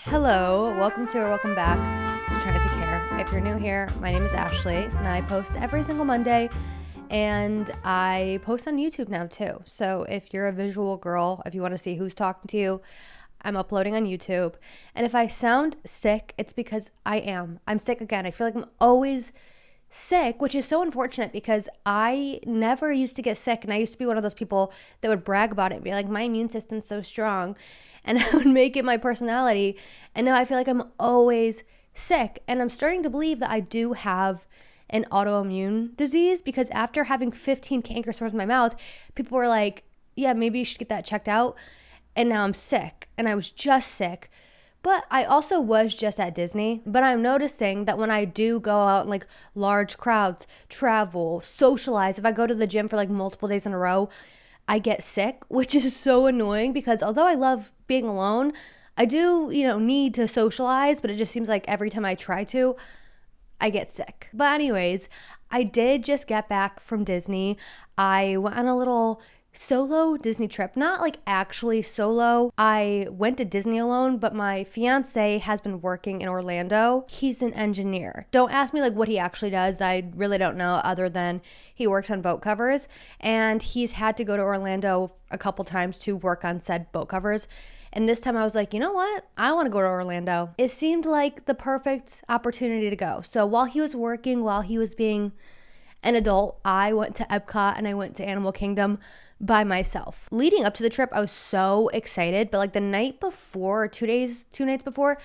Hello, welcome to or welcome back to Trying to Care. If you're new here, my name is Ashley and I post every single Monday and I post on YouTube now too. So if you're a visual girl, if you want to see who's talking to you, I'm uploading on YouTube. And if I sound sick, it's because I am. I'm sick again. I feel like I'm always sick, which is so unfortunate because I never used to get sick. And I used to be one of those people that would brag about it and be like, my immune system's so strong. And I would make it my personality. And now I feel like I'm always sick. And I'm starting to believe that I do have an autoimmune disease because after having 15 canker sores in my mouth, people were like, yeah, maybe you should get that checked out. And now I'm sick. And I was just sick. But I also was just at Disney. But I'm noticing that when I do go out in like large crowds, travel, socialize, if I go to the gym for like multiple days in a row, I get sick, which is so annoying because although I love being alone, I do, need to socialize, but it just seems like every time I try to, I get sick. But anyways, I did just get back from Disney. I went on a little solo Disney trip, not like actually solo. I went to Disney alone, but my fiance has been working in Orlando. He's an engineer. Don't ask me like what he actually does. I really don't know other than he works on boat covers and he's had to go to Orlando a couple times to work on said boat covers. And this time I was like, you know what? I want to go to Orlando. It seemed like the perfect opportunity to go. So while he was working, while he was being an adult, I went to Epcot and I went to Animal Kingdom by myself. Leading up to the trip, I was so excited, but like the night before, 2 nights before,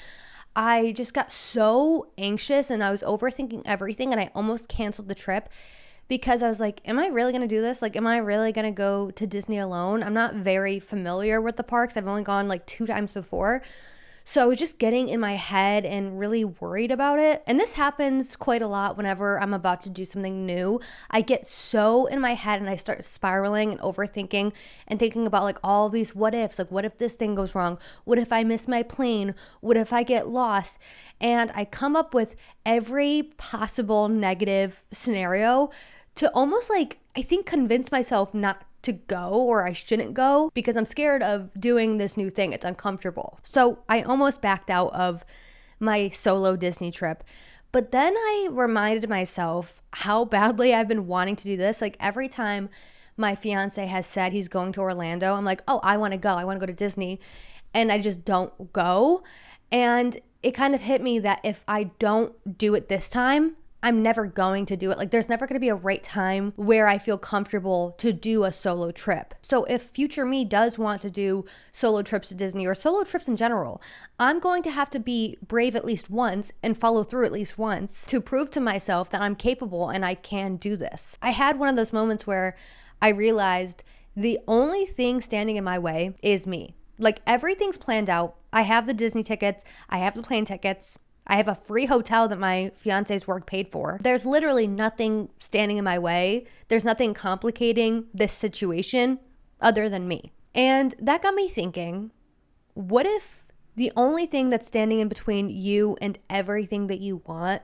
I just got so anxious and I was overthinking everything and I almost canceled the trip because I was like, am I really going to do this? Like, am I really going to go to Disney alone? I'm not very familiar with the parks. I've only gone like 2 times before. So I was just getting in my head and really worried about it. And this happens quite a lot whenever I'm about to do something new. I get so in my head and I start spiraling and overthinking and thinking about like all these what ifs. Like, what if this thing goes wrong? What if I miss my plane? What if I get lost? And I come up with every possible negative scenario to almost like, I think, convince myself not to go or I shouldn't go because I'm scared of doing this new thing. It's uncomfortable. So I almost backed out of my solo Disney trip. But then I reminded myself how badly I've been wanting to do this. Like every time my fiance has said he's going to Orlando, I'm like, oh, I want to go. I want to go to Disney. And I just don't go. And it kind of hit me that if I don't do it this time, I'm never going to do it. Like there's never going to be a right time where I feel comfortable to do a solo trip. So if future me does want to do solo trips to Disney or solo trips in general, I'm going to have to be brave at least once and follow through at least once to prove to myself that I'm capable and I can do this. I had one of those moments where I realized the only thing standing in my way is me. Like everything's planned out. I have the Disney tickets. I have the plane tickets. I have a free hotel that my fiance's work paid for. There's literally nothing standing in my way. There's nothing complicating this situation other than me. And that got me thinking, what if the only thing that's standing in between you and everything that you want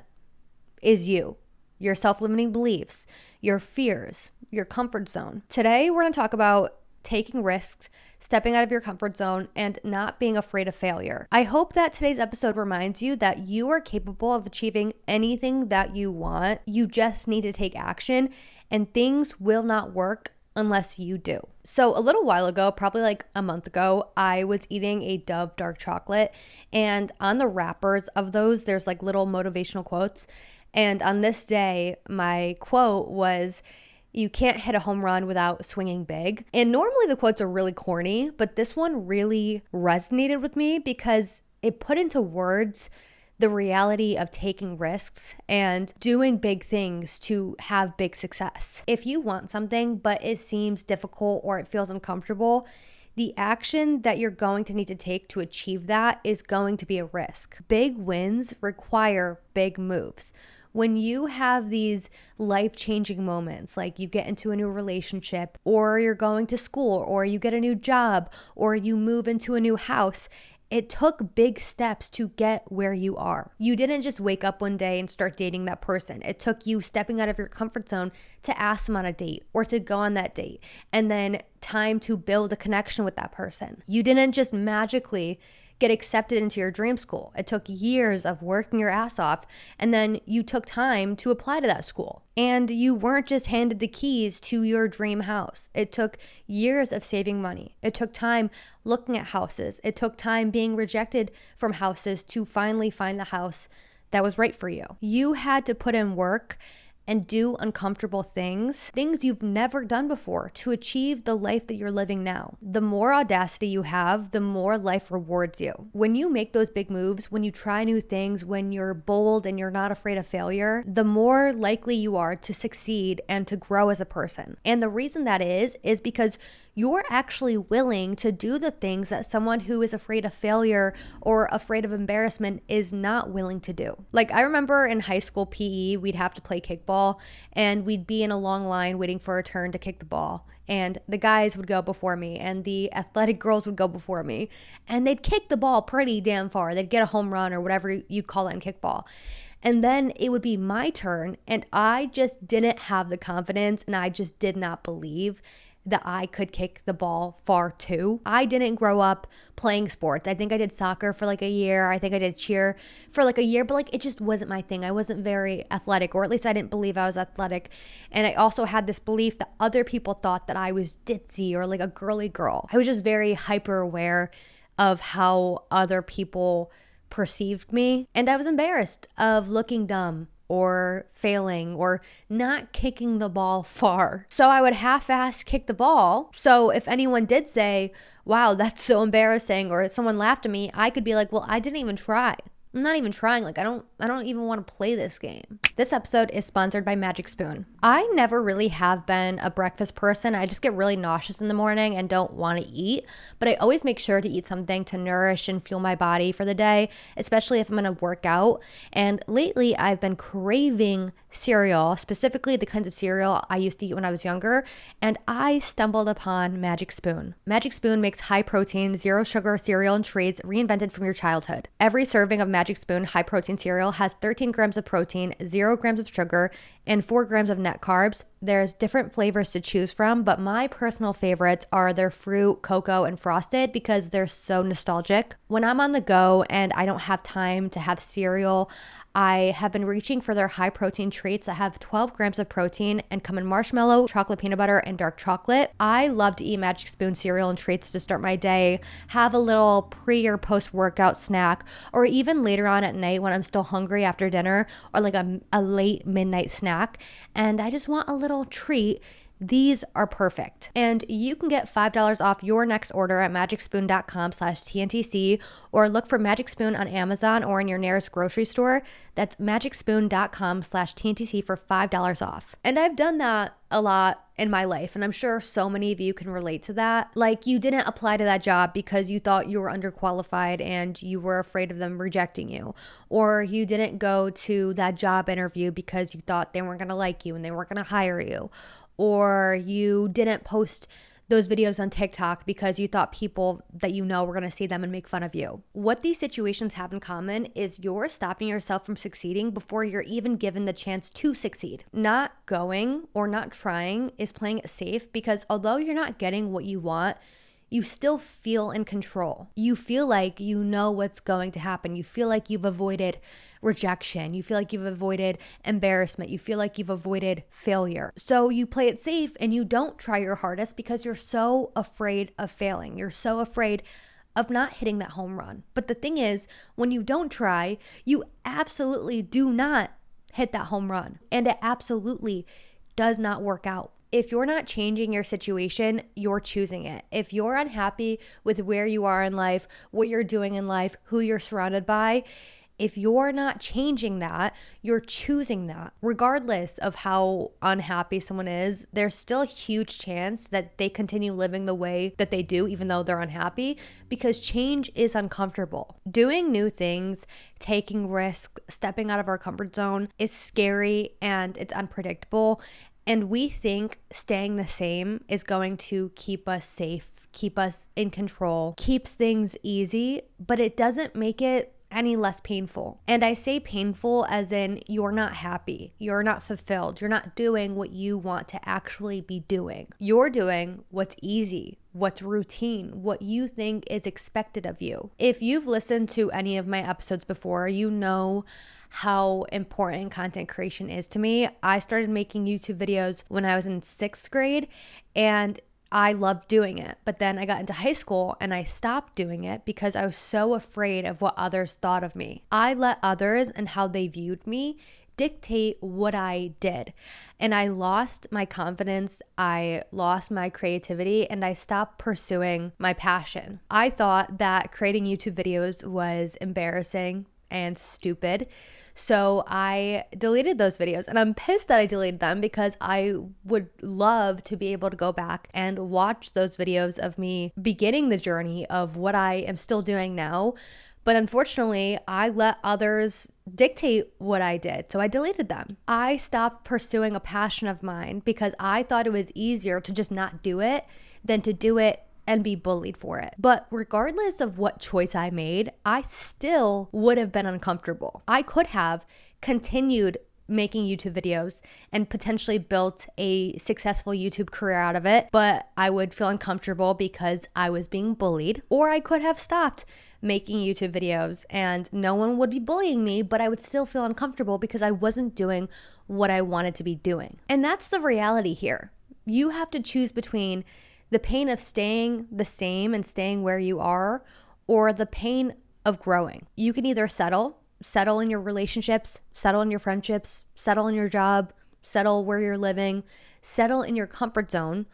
is you, your self-limiting beliefs, your fears, your comfort zone? Today, we're going to talk about taking risks, stepping out of your comfort zone, and not being afraid of failure. I hope that today's episode reminds you that you are capable of achieving anything that you want. You just need to take action, and things will not work unless you do. So a little while ago, probably like a month ago, I was eating a Dove dark chocolate, and on the wrappers of those, there's like little motivational quotes. And on this day, my quote was, "You can't hit a home run without swinging big." And normally the quotes are really corny, but this one really resonated with me because it put into words the reality of taking risks and doing big things to have big success. If you want something, but it seems difficult or it feels uncomfortable, the action that you're going to need to take to achieve that is going to be a risk. Big wins require big moves. When you have these life-changing moments, like you get into a new relationship, or you're going to school, or you get a new job, or you move into a new house, it took big steps to get where you are. You didn't just wake up one day and start dating that person. It took you stepping out of your comfort zone to ask them on a date or to go on that date, and then time to build a connection with that person. You didn't just magically get accepted into your dream school. It took years of working your ass off, and then you took time to apply to that school. And you weren't just handed the keys to your dream house. It took years of saving money. It took time looking at houses. It took time being rejected from houses to finally find the house that was right for you. You had to put in work and do uncomfortable things you've never done before to achieve the life that you're living now. The more audacity you have, the more life rewards you. When you make those big moves, when you try new things, when you're bold and you're not afraid of failure, the more likely you are to succeed and to grow as a person. And the reason that is because you're actually willing to do the things that someone who is afraid of failure or afraid of embarrassment is not willing to do. Like, I remember in high school PE, we'd have to play kickball and we'd be in a long line waiting for a turn to kick the ball. And the guys would go before me and the athletic girls would go before me, and they'd kick the ball pretty damn far. They'd get a home run or whatever you call it in kickball. And then it would be my turn, and I just didn't have the confidence, and I just did not believe that I could kick the ball far too. I didn't grow up playing sports. I think I did soccer for like a year. I think I did cheer for like a year, but like it just wasn't my thing. I wasn't very athletic, or at least I didn't believe I was athletic. And I also had this belief that other people thought that I was ditzy or like a girly girl. I was just very hyper aware of how other people perceived me. And I was embarrassed of looking dumb or failing or not kicking the ball far. So I would half-ass kick the ball. So if anyone did say, wow, that's so embarrassing, or someone laughed at me, I could be like, well, I didn't even try. I'm not even trying. Like, I don't even want to play this game. This episode is sponsored by Magic Spoon. I never really have been a breakfast person. I just get really nauseous in the morning and don't want to eat, but I always make sure to eat something to nourish and fuel my body for the day, especially if I'm going to work out. And lately I've been craving cereal, specifically the kinds of cereal I used to eat when I was younger, and I stumbled upon Magic Spoon. Magic Spoon makes high protein, zero sugar cereal and treats reinvented from your childhood. Every serving of Magic Spoon high protein cereal has 13 grams of protein, 0 grams of sugar, and 4 grams of net carbs. There's different flavors to choose from, but my personal favorites are their fruit, cocoa, and frosted because they're so nostalgic. When I'm on the go and I don't have time to have cereal, I have been reaching for their high protein treats that have 12 grams of protein and come in marshmallow, chocolate peanut butter, and dark chocolate. I love to eat Magic Spoon cereal and treats to start my day, have a little pre or post workout snack, or even later on at night when I'm still hungry after dinner, or like a late midnight snack, and I just want a little treat. These are perfect. And you can get $5 off your next order at magicspoon.com/TNTC, or look for Magic Spoon on Amazon or in your nearest grocery store. That's magicspoon.com/TNTC for $5 off. And I've done that a lot in my life, and I'm sure so many of you can relate to that. Like, you didn't apply to that job because you thought you were underqualified and you were afraid of them rejecting you, or you didn't go to that job interview because you thought they weren't going to like you and they weren't going to hire you, or you didn't post those videos on TikTok because you thought people that you know were going to see them and make fun of you. What these situations have in common is you're stopping yourself from succeeding before you're even given the chance to succeed. Not going or not trying is playing it safe, because although you're not getting what you want, you still feel in control. You feel like you know what's going to happen. You feel like you've avoided rejection. You feel like you've avoided embarrassment. You feel like you've avoided failure. So you play it safe and you don't try your hardest because you're so afraid of failing. You're so afraid of not hitting that home run. But the thing is, when you don't try, you absolutely do not hit that home run. And it absolutely does not work out. If you're not changing your situation, you're choosing it. If you're unhappy with where you are in life, what you're doing in life, who you're surrounded by, if you're not changing that, you're choosing that. Regardless of how unhappy someone is, there's still a huge chance that they continue living the way that they do, even though they're unhappy, because change is uncomfortable. Doing new things, taking risks, stepping out of our comfort zone is scary and it's unpredictable. And we think staying the same is going to keep us safe, keep us in control, keeps things easy, but it doesn't make it any less painful. And I say painful as in you're not happy, you're not fulfilled, you're not doing what you want to actually be doing. You're doing what's easy, what's routine, what you think is expected of you. If you've listened to any of my episodes before, you know how important content creation is to me. I started making YouTube videos when I was in 6th grade, and I loved doing it. But then I got into high school and I stopped doing it because I was so afraid of what others thought of me. I let others and how they viewed me dictate what I did. And I lost my confidence, I lost my creativity, and I stopped pursuing my passion. I thought that creating YouTube videos was embarrassing and stupid. So I deleted those videos, and I'm pissed that I deleted them because I would love to be able to go back and watch those videos of me beginning the journey of what I am still doing now. But unfortunately, I let others dictate what I did, so I deleted them. I stopped pursuing a passion of mine because I thought it was easier to just not do it than to do it and be bullied for it. But regardless of what choice I made, I still would have been uncomfortable. I could have continued making YouTube videos and potentially built a successful YouTube career out of it, but I would feel uncomfortable because I was being bullied. Or I could have stopped making YouTube videos and no one would be bullying me, but I would still feel uncomfortable because I wasn't doing what I wanted to be doing. And that's the reality here. You have to choose between the pain of staying the same and staying where you are, or the pain of growing. You can either settle in your relationships, settle in your friendships, settle in your job, settle where you're living, settle in your comfort zone,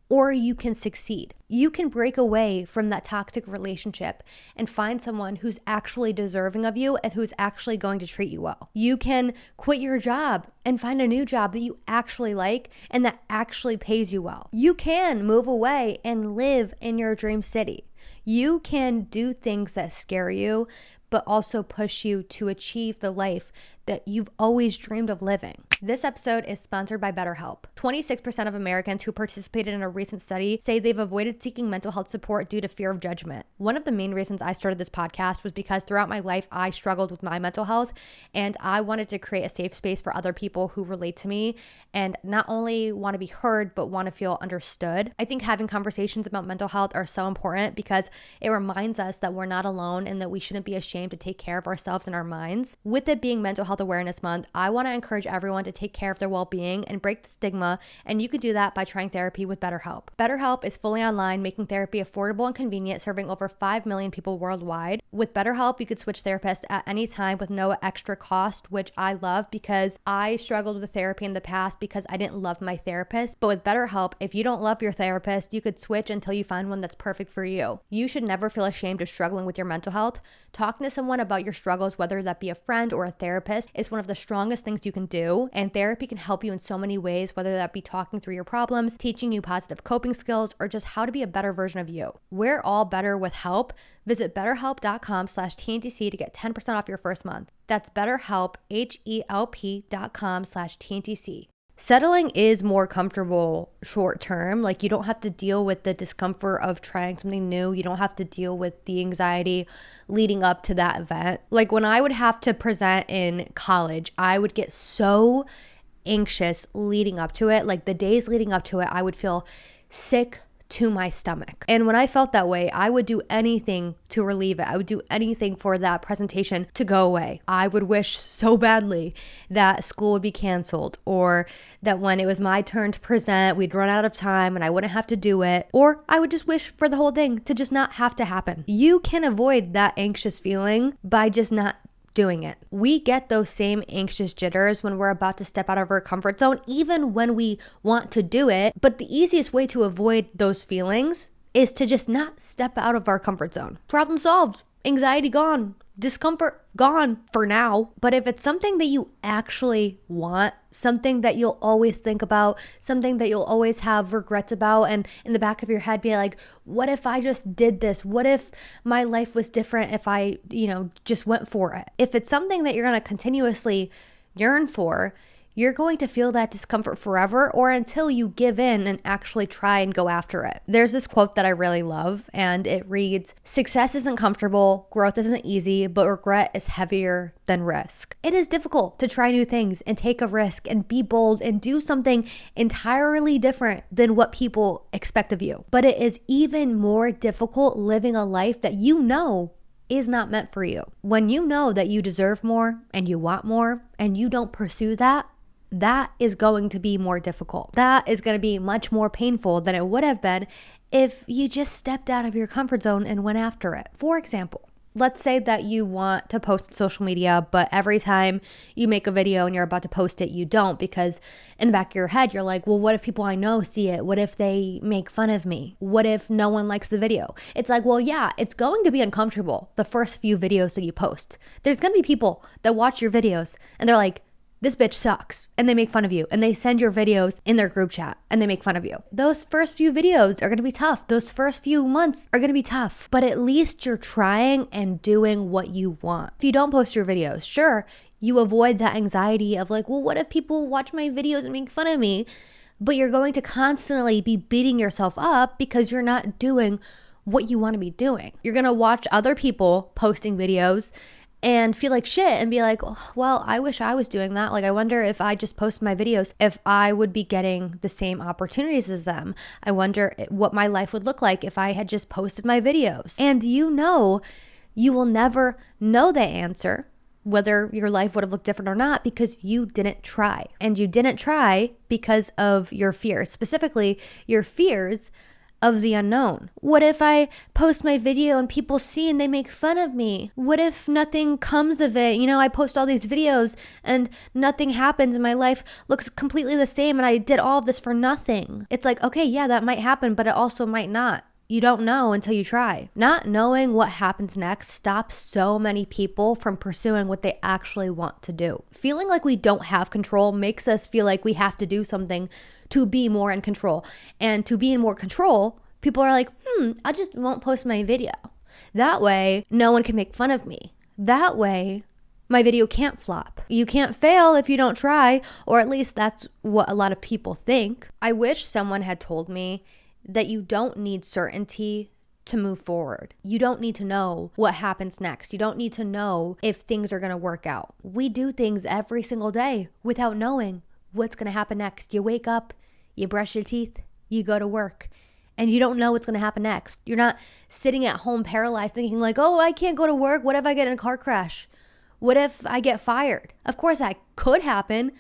or you can succeed. You can break away from that toxic relationship and find someone who's actually deserving of you and who's actually going to treat you well. You can quit your job and find a new job that you actually like and that actually pays you well. You can move away and live in your dream city. You can do things that scare you, but also push you to achieve the life that you've always dreamed of living. This episode is sponsored by BetterHelp. 26% of Americans who participated in a recent study say they've avoided seeking mental health support due to fear of judgment. One of the main reasons I started this podcast was because throughout my life, I struggled with my mental health, and I wanted to create a safe space for other people who relate to me and not only want to be heard, but want to feel understood. I think having conversations about mental health are so important because it reminds us that we're not alone and that we shouldn't be ashamed to take care of ourselves and our minds. With it being Mental Health Awareness Month, I want to encourage everyone to take care of their well-being and break the stigma, and you can do that by trying therapy with BetterHelp. BetterHelp is fully online, making therapy affordable and convenient, serving over 5 million people worldwide. With BetterHelp, you could switch therapists at any time with no extra cost, which I love because I struggled with therapy in the past because I didn't love my therapist. But with BetterHelp, if you don't love your therapist, you could switch until you find one that's perfect for you. You should never feel ashamed of struggling with your mental health. Talking to someone about your struggles, whether that be a friend or a therapist, is one of the strongest things you can do. And therapy can help you in so many ways, whether that be talking through your problems, teaching you positive coping skills, or just how to be a better version of you. We're all better with help. Visit betterhelp.com/TNTC to get 10% off your first month. That's BetterHelp, HELP.com/TNTC. Settling is more comfortable short term. Like, you don't have to deal with the discomfort of trying something new. You don't have to deal with the anxiety leading up to that event. Like, when I would have to present in college, I would get so anxious leading up to it. Like, the days leading up to it, I would feel sick to my stomach. And when I felt that way, I would do anything to relieve it. I would do anything for that presentation to go away. I would wish so badly that school would be canceled, or that when it was my turn to present, we'd run out of time and I wouldn't have to do it. Or I would just wish for the whole thing to just not have to happen. You can avoid that anxious feeling by just not doing it. We get those same anxious jitters when we're about to step out of our comfort zone, even when we want to do it. But the easiest way to avoid those feelings is to just not step out of our comfort zone. Problem solved. Anxiety gone. Discomfort gone for now. But if it's something that you actually want, something that you'll always think about, something that you'll always have regrets about, and in the back of your head be like, what if I just did this? What if my life was different if I, just went for it? If it's something that you're going to continuously yearn for, You're going to feel that discomfort forever or until you give in and actually try and go after it. There's this quote that I really love, and it reads, "Success isn't comfortable, growth isn't easy, but regret is heavier than risk." It is difficult to try new things and take a risk and be bold and do something entirely different than what people expect of you. But it is even more difficult living a life that you know is not meant for you. When you know that you deserve more and you want more and you don't pursue that, that is going to be more difficult. That is going to be much more painful than it would have been if you just stepped out of your comfort zone and went after it. For example, let's say that you want to post on social media, but every time you make a video and you're about to post it, you don't, because in the back of your head, you're like, well, what if people I know see it? What if they make fun of me? What if no one likes the video? It's like, well, yeah, it's going to be uncomfortable the first few videos that you post. There's going to be people that watch your videos and they're like, this bitch sucks, and they make fun of you, and they send your videos in their group chat and they make fun of you. Those first few videos are going to be tough. Those first few months are going to be tough, but at least you're trying and doing what you want. If you don't post your videos, sure, you avoid that anxiety of like, well, what if people watch my videos and make fun of me? But you're going to constantly be beating yourself up because you're not doing what you want to be doing. You're going to watch other people posting videos and feel like shit and be like, oh, well, I wish I was doing that. Like, I wonder if I just post my videos, if I would be getting the same opportunities as them. I wonder what my life would look like if I had just posted my videos. And you will never know the answer, whether your life would have looked different or not, because you didn't try. And you didn't try because of your fears, specifically your fears of the unknown. What if I post my video and people see and they make fun of me? What if nothing comes of it? You know, I post all these videos and nothing happens and my life looks completely the same and I did all of this for nothing. It's like, okay, yeah, that might happen, but it also might not. You don't know until you try. Not knowing what happens next stops so many people from pursuing what they actually want to do. Feeling like we don't have control makes us feel like we have to do something to be more in control. And to be in more control, people are like, I just won't post my video. That way, no one can make fun of me. That way, my video can't flop. You can't fail if you don't try, or at least that's what a lot of people think. I wish someone had told me that you don't need certainty to move forward. You don't need to know what happens next. You don't need to know if things are going to work out. We do things every single day without knowing what's going to happen next. You wake up, you brush your teeth, you go to work, and you don't know what's going to happen next. You're not sitting at home paralyzed thinking like, oh, I can't go to work. What if I get in a car crash? What if I get fired? Of course that could happen,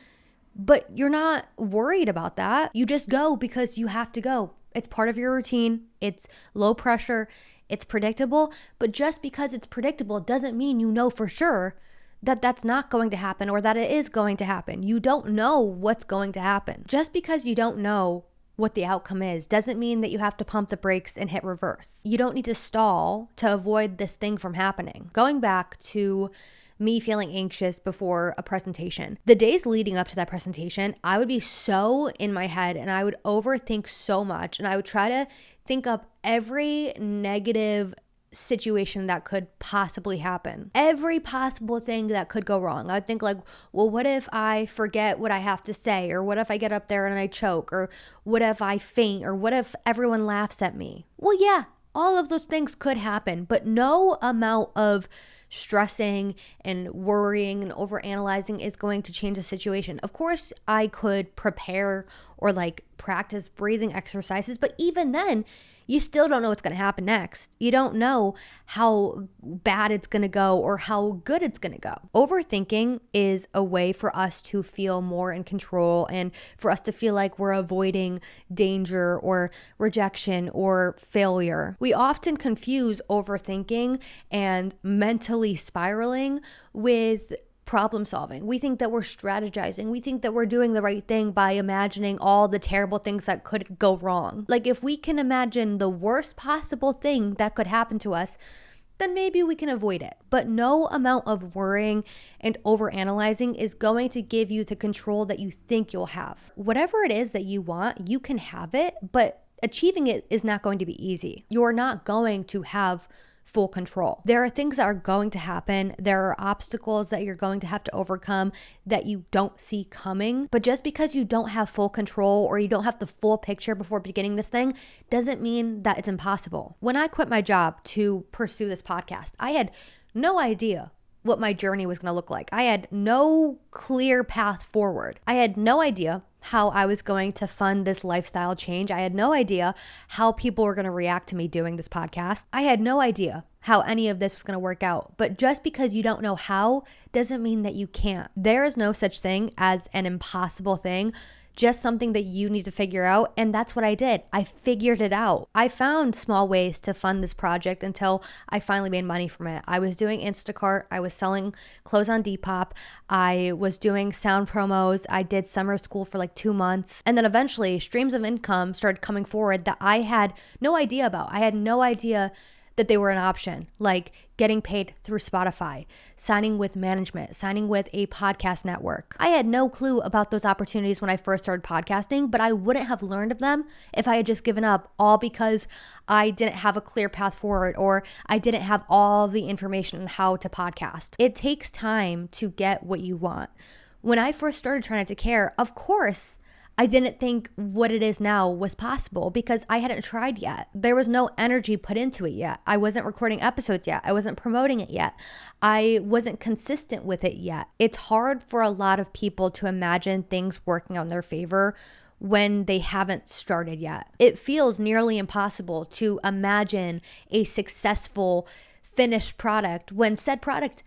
but you're not worried about that. You just go because you have to go. It's part of your routine. It's low pressure. It's predictable. But just because it's predictable doesn't mean you know for sure that that's not going to happen or that it is going to happen. You don't know what's going to happen. Just because you don't know what the outcome is doesn't mean that you have to pump the brakes and hit reverse. You don't need to stall to avoid this thing from happening. Going back to me feeling anxious before a presentation. The days leading up to that presentation, I would be so in my head and I would overthink so much, and I would try to think up every negative situation that could possibly happen. Every possible thing that could go wrong. I would think like, well, what if I forget what I have to say? Or what if I get up there and I choke? Or what if I faint? Or what if everyone laughs at me? Well, yeah, all of those things could happen, but no amount of stressing and worrying and overanalyzing is going to change the situation. Of course, I could prepare or like practice breathing exercises, but even then, you still don't know what's going to happen next. You don't know how bad it's going to go or how good it's going to go. Overthinking is a way for us to feel more in control and for us to feel like we're avoiding danger or rejection or failure. We often confuse overthinking and mentally spiraling with problem solving. We think that we're strategizing. We think that we're doing the right thing by imagining all the terrible things that could go wrong. Like if we can imagine the worst possible thing that could happen to us, then maybe we can avoid it. But no amount of worrying and overanalyzing is going to give you the control that you think you'll have. Whatever it is that you want, you can have it, but achieving it is not going to be easy. You're not going to have full control. There are things that are going to happen. There are obstacles that you're going to have to overcome that you don't see coming. But just because you don't have full control or you don't have the full picture before beginning this thing doesn't mean that it's impossible. When I quit my job to pursue this podcast, I had no idea what my journey was going to look like. I had no clear path forward. I had no idea how I was going to fund this lifestyle change. I had no idea how people were going to react to me doing this podcast. I had no idea how any of this was going to work out. But just because you don't know how doesn't mean that you can't. There is no such thing as an impossible thing, just something that you need to figure out. And that's what I did. I figured it out. I found small ways to fund this project until I finally made money from it. I was doing Instacart. I was selling clothes on Depop. I was doing sound promos. I did summer school for like 2 months. And then eventually streams of income started coming forward that I had no idea about. I had no idea that they were an option, like getting paid through Spotify, signing with management, signing with a podcast network. I had no clue about those opportunities when I first started podcasting, but I wouldn't have learned of them if I had just given up, all because I didn't have a clear path forward or I didn't have all the information on how to podcast. It takes time to get what you want. When I first started Trying to Care, of course, I didn't think what it is now was possible because I hadn't tried yet. There was no energy put into it yet. I wasn't recording episodes yet. I wasn't promoting it yet. I wasn't consistent with it yet. It's hard for a lot of people to imagine things working out in their favor when they haven't started yet. It feels nearly impossible to imagine a successful finished product when said product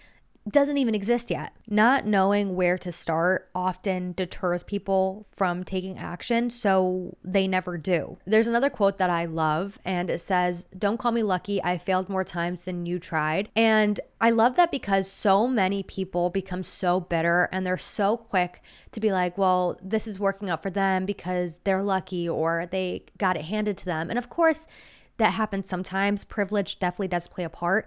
doesn't even exist yet. Not knowing where to start often deters people from taking action, so they never do. There's another quote that I love, and it says, "Don't call me lucky, I failed more times than you tried." And I love that because so many people become so bitter and they're so quick to be like, well, this is working out for them because they're lucky or they got it handed to them. And of course, that happens sometimes. Privilege definitely does play a part.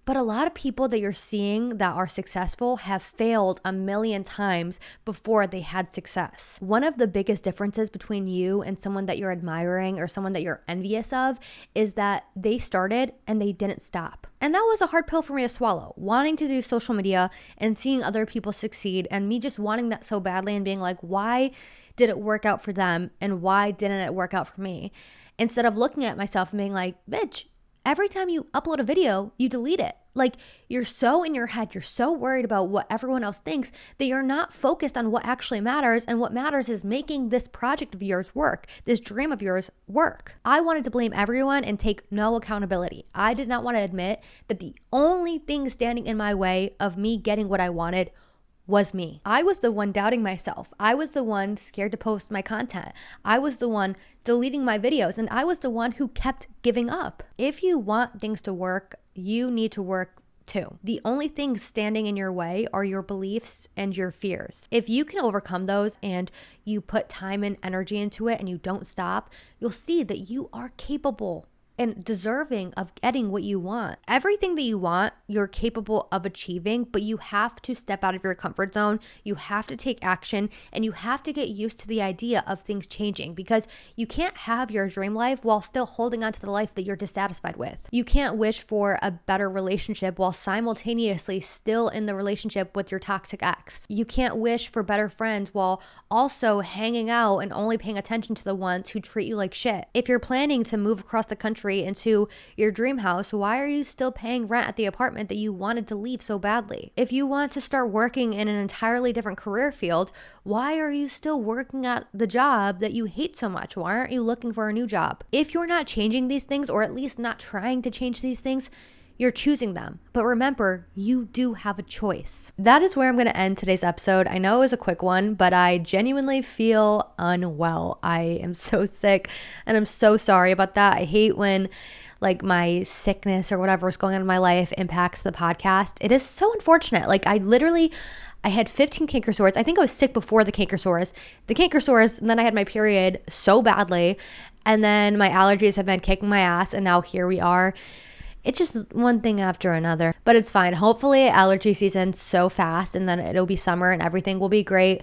But a lot of people that you're seeing that are successful have failed a million times before they had success. One of the biggest differences between you and someone that you're admiring or someone that you're envious of is that they started and they didn't stop. And that was a hard pill for me to swallow, wanting to do social media and seeing other people succeed and me just wanting that so badly and being like, why did it work out for them and why didn't it work out for me? Instead of looking at myself and being like, bitch, every time you upload a video, you delete it. Like, you're so in your head, you're so worried about what everyone else thinks that you're not focused on what actually matters. And what matters is making this project of yours work, this dream of yours work. I wanted to blame everyone and take no accountability. I did not want to admit that the only thing standing in my way of me getting what I wanted was me. I was the one doubting myself. I was the one scared to post my content. I was the one deleting my videos, and I was the one who kept giving up. If you want things to work, you need to work too. The only things standing in your way are your beliefs and your fears. If you can overcome those and you put time and energy into it and you don't stop, you'll see that you are capable and deserving of getting what you want. Everything that you want, you're capable of achieving, but you have to step out of your comfort zone. You have to take action, and you have to get used to the idea of things changing, because you can't have your dream life while still holding on to the life that you're dissatisfied with. You can't wish for a better relationship while simultaneously still in the relationship with your toxic ex. You can't wish for better friends while also hanging out and only paying attention to the ones who treat you like shit. If you're planning to move across the country into your dream house, why are you still paying rent at the apartment that you wanted to leave so badly? If you want to start working in an entirely different career field, why are you still working at the job that you hate so much? Why aren't you looking for a new job? If you're not changing these things, or at least not trying to change these things, you're choosing them. But remember, you do have a choice. That is where I'm going to end today's episode. I know it was a quick one, but I genuinely feel unwell. I am so sick, and I'm so sorry about that. I hate when like my sickness or whatever is going on in my life impacts the podcast. It is so unfortunate. Like I had 15 canker sores. I think I was sick before the canker sores, and then I had my period so badly. And then my allergies have been kicking my ass, and now here we are. It's just one thing after another, but it's fine. Hopefully allergy season's so fast, and then it'll be summer and everything will be great.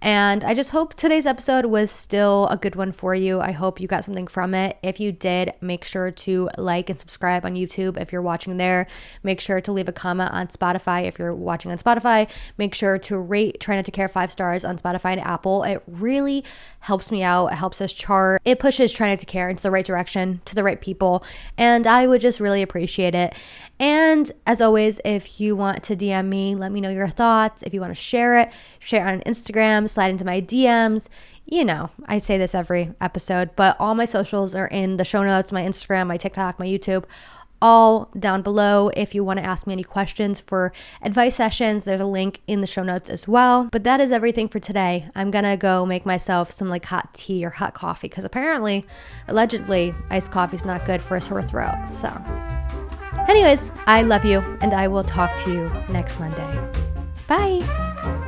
And I just hope today's episode was still a good one for you. I hope you got something from it. If you did, make sure to like and subscribe on YouTube if you're watching there. Make sure to leave a comment on Spotify if you're watching on Spotify. Make sure to rate Try Not to Care 5 stars on Spotify and Apple. It really helps me out. It helps us chart. It pushes Try Not to Care into the right direction, to the right people. And I would just really appreciate it. And as always, if you want to DM me, let me know your thoughts. If you want to share it on Instagram, slide into my DMs. You know, I say this every episode, but all my socials are in the show notes, my Instagram, my TikTok, my YouTube, all down below. If you want to ask me any questions for advice sessions, there's a link in the show notes as well. But that is everything for today. I'm gonna go make myself some like hot tea or hot coffee because allegedly, iced coffee is not good for a sore throat. So anyways, I love you and I will talk to you next Monday. Bye.